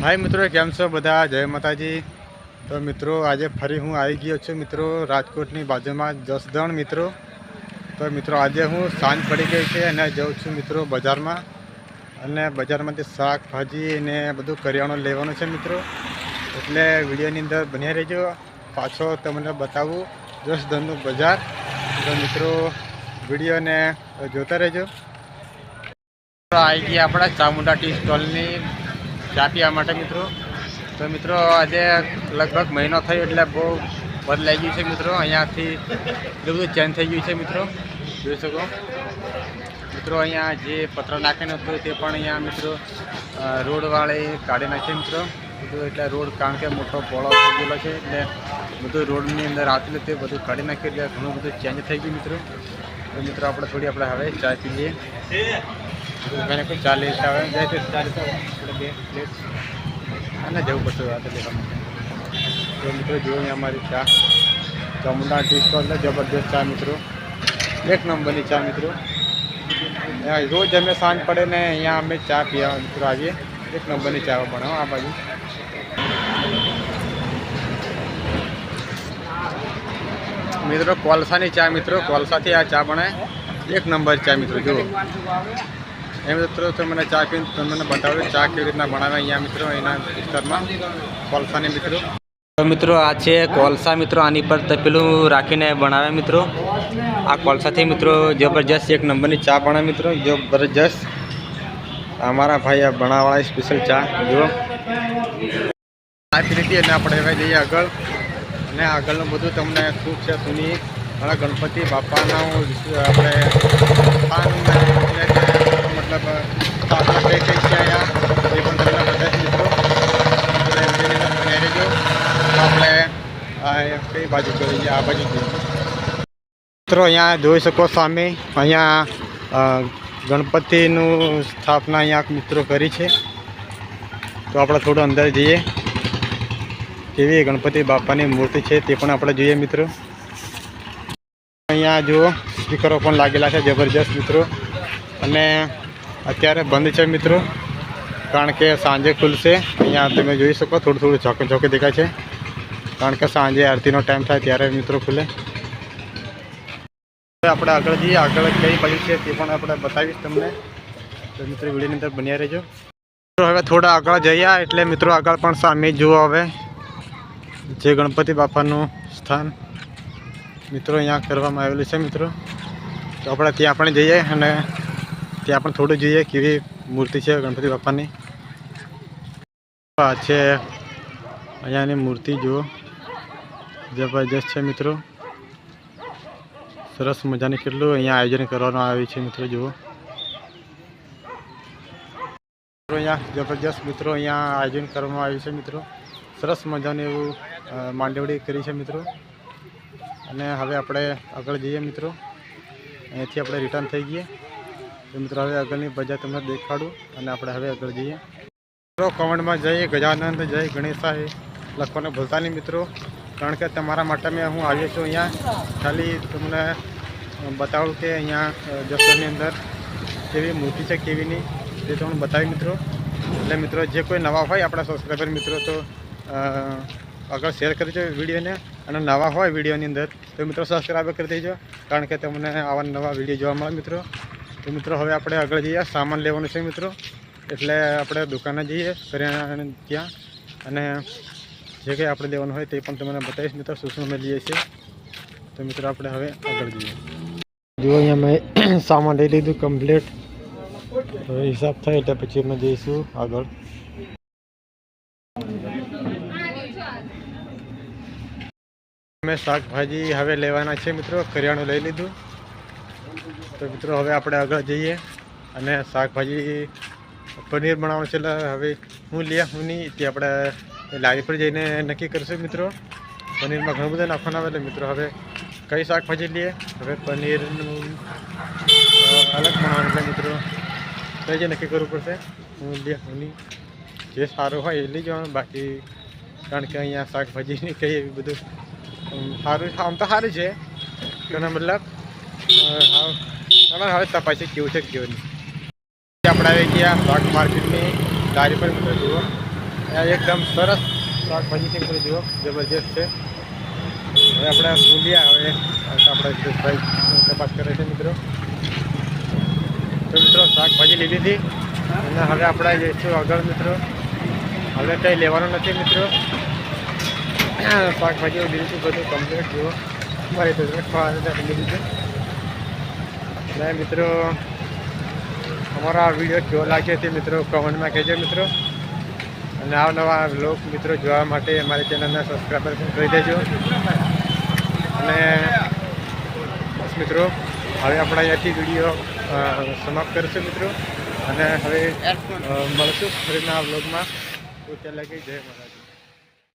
हाय मित्रों, केम छो बधा? जय माताजी। तो मित्रों आज फरी हूँ आई गयो छूँ मित्रों राजकोटनी बाजू में जसदण मित्रों। तो मित्रों आज हूँ सांज पड़ी गई है अने जाऊँ छूँ मित्रों बजार में अने बजार में शाकभाजी ने बधु करियाणु लेवानुं छे मित्रों। एटले विडियोनी अंदर बन्या रहीजो, पाछो तमने बतावुं जसदणनुं बजार। तो मित्रों विडियो ने जोता रहीजो। आई गई अपना चामुंडा टी स्टॉलनी चा पीवा माटे मित्रों। तो मित्रों आज लगभग महीनो थयो एटले बहुत बदलाई गयुं छे मित्रों। अहींयाथी एटલું બધું चेन्ज थई गयुं छे मित्रों, જોઈ શકો मित्रों। अहींया जे पत्र नाखेલું હતું તે પણ अहींया मित्रों रोडवाळे काढी नाखी मित्रों બધું। એટલે રોડ કારણ કે મોટો પોળો થઈ ગયેલો છે એટલે બધું રોડની અંદર આવેલું તે બધું કાઢી નાખ્યું એટલે ઘણું બધું ચેન્જ થઈ ગયું मित्रों। तो मित्रों આપણે થોડી આપણે હવે ચા પી લઈએ। मैंने कुछ 40 आवे जैसे 40 આપણે બે પ્લેટ અને જવું પડશે આ તો લેવા માટે। તો મિત્રો જો અહીંયા અમારી ચા ચામુંડા ટી સ્ટોલ છે, જબરદસ્ત ચા મિત્રો, એક નંબરની ચા મિત્રો। રોજ અમે સાંજ પડે ને અહીંયા અમે ચા પીવા મિત્રો આવીએ, એક નંબરની ચા બનાવો આ બાજુ। મિત્રો કોલસાની ચા મિત્રો, કોલસાથી આ ચા બને एक नंबर चा मित्रों। जो मित्रों तो मैंने चा पी मैंने बताओ चा केवी रीतना बनावे अहींया मित्रों एना विस्तार में कोलसा ने मित्रों। तो मित्रों आ छे कोलसा मित्रों, आनी पर तपेलू राखीने बनावे मित्रों। आ कोलसा थी मित्रों जबरदस्त एक नंबर की चा बने मित्रों, जबरदस्त। अमरा भाई आ बनावाळा स्पेशल चा जो आ पी लीधी अने आपणे हवे जईए आगळ अने आगळनुं बधुं तमने शुं छे शुं घણા गणपति बापा अपने मतलब स्थापना कई कई है ये बता मित्रों। अपने कई बाजू जोईए आ बाजू मित्रों अँ जोई सको सामे अँ गणपति स्थापना अँ मित्रों करी है। तो आप थोड़ा अंदर जाइए केवी गणपति बापा की मूर्ति है ते पण आपणे जोईए मित्रों। अहींया जो स्पीकरो पण लागेला है जबरदस्त मित्रों। अने अत्यारे बंद है मित्रों कारण के सांजे खुलशे। अहींया तमे जोई शको थोड़ुं थोड़ुं झोंके झोंके देखाय छे कारण के सांजे आरतीनो टाइम थाय त्यारे मित्रों खुले। आपणे आगळ जईए, आगळ कई बाजू छे ते पण आपणे बतावीश तमने। तो मित्रों विडियोनी अंदर बन्या रहेजो। तो हवे थोड़ा आगळ जईए एटले मित्रों आगळ पण सामे जुओ हवे जे गणपति बापानुं स्थान मित्रों अँ करवामां आवेलुं छे मित्रों। तो अपने त्यां पण जईए अने त्यां पण थोड़ुं जोईए केवी मूर्ति है गणपति बापानी। आ छे अहींयानी मूर्ति जो जबरदस्त है मित्रों, सरस मजानी केटलुं अहींया आयोजन करवामां आव्युं छे मित्रों। जुओ अहींया जबरदस्त मित्रों अहींया आयोजन करवामां आव्युं छे मित्रों। सरस मजानी एवुं मांडवड़ी करी छे मित्रों। अने हवे आपणे आगळ जईए मित्रों, अहींथी आपणे रिटर्न थई गईए। तो मित्रों हवे आगळनी बजार तमने देखाडुं अने आपणे हवे आगळ जईए। मित्रों कमेंट में जय गजानंद जय गणेशाय लखवानुं भूलता नहीं मित्रों कारण के तमारा माटे मैं हूँ आव्यो छुं। अहींया खाली तमने बतावुं के अहींया जसदणनी अंदर केवी मूर्ति है केवी नहीं ते तमने बतावी मित्रों। एटले मित्रों जे कोई नवा होय आपणा सब्सक्राइबर मित्रों तो आगे शेर कर दीजिए वीडियो ने, और नवा हो वीडियो अंदर तो मित्रों सब्सक्राइब कर दीजिए कारण के तमने आवा नवा वीडियो जोवा मळे मित्रों। तो मित्रों हवे आपणे आगळ जईए, सामान लेवानुं छे मित्रों एटले आपणे दुकाने जईए करियाणा त्यां अने जे कंई आपणे लेवानुं होय ते पण तमने बतावीश मित्रों शुं शुं अमे लईए छीए। तो मित्रों आपणे हवे आगळ जईए। जो अहींया मैं सामान लई लीधुं कम्प्लीट, हवे हिसाब थाय એટલે પછી અમે જઈશું આગળ। मैं शाकभाजी हवे लेवाना छे मित्रों, करियाणुं लई लीधुं। तो मित्रों हवे आपणे आगळ जईए अने शाकभाजी पनीर बनाववानुं छे એટલે हवे हुं लीए हुं नहीं ते आपणे लारी पर जईने नक्की करशुं मित्रों। पनीर में घणुं बधुं नाखवानुं आवे એટલે मित्रों हवे कई शाकभाजी लीए। हवे पनीरनुं अलग बनाववानुं એટલે मित्रों कई जे नक्की करवुं पड़शे हुं लीए हुं नहीं, जे सारुं होय ए लई जवानुं। बाकी कारण के अहींया शाकभाजीनी कई एवी बधुं सारू आम तो सारू है मतलब हमें तपासी क्यों है क्यों नहीं। अपने आई गया शाक मार्केट में दारी पर मित्रों जुओ આ એકદમ સરસ શાકભાજી છે મિત્રો, જુઓ જબરજસ્ત છે. હવે આપણે ભૂલિયા હવે આપણા સુરેશભાઈ તપાસ કરે છે મિત્રો. તો મિત્રો શાકભાજી લીધી હતી અને હવે આપણે જઈશું આગળ મિત્રો. હવે કંઈ લેવાનું નથી મિત્રો. શાકભાજી લીધી હતી બધું કમ્પ્લીટ. જુઓ મારી તો ખાવા લીધી છે. અને મિત્રો અમારો આ વિડીયો કેવો લાગે છે મિત્રો કમેન્ટમાં કહેજો મિત્રો. અને નવા વ્લોગ મિત્રો જોવા માટે અમારી ચેનલને સબસ્ક્રાઈબર પણ કરી દેજો. અને બસ મિત્રો હવે આપણે અહીંયાથી વિડીયો સમાપ્ત કરીશું મિત્રો. અને હવે મળશું ફરીના વ્લોગમાં. તો ત્યાં લગી જય માતાજી.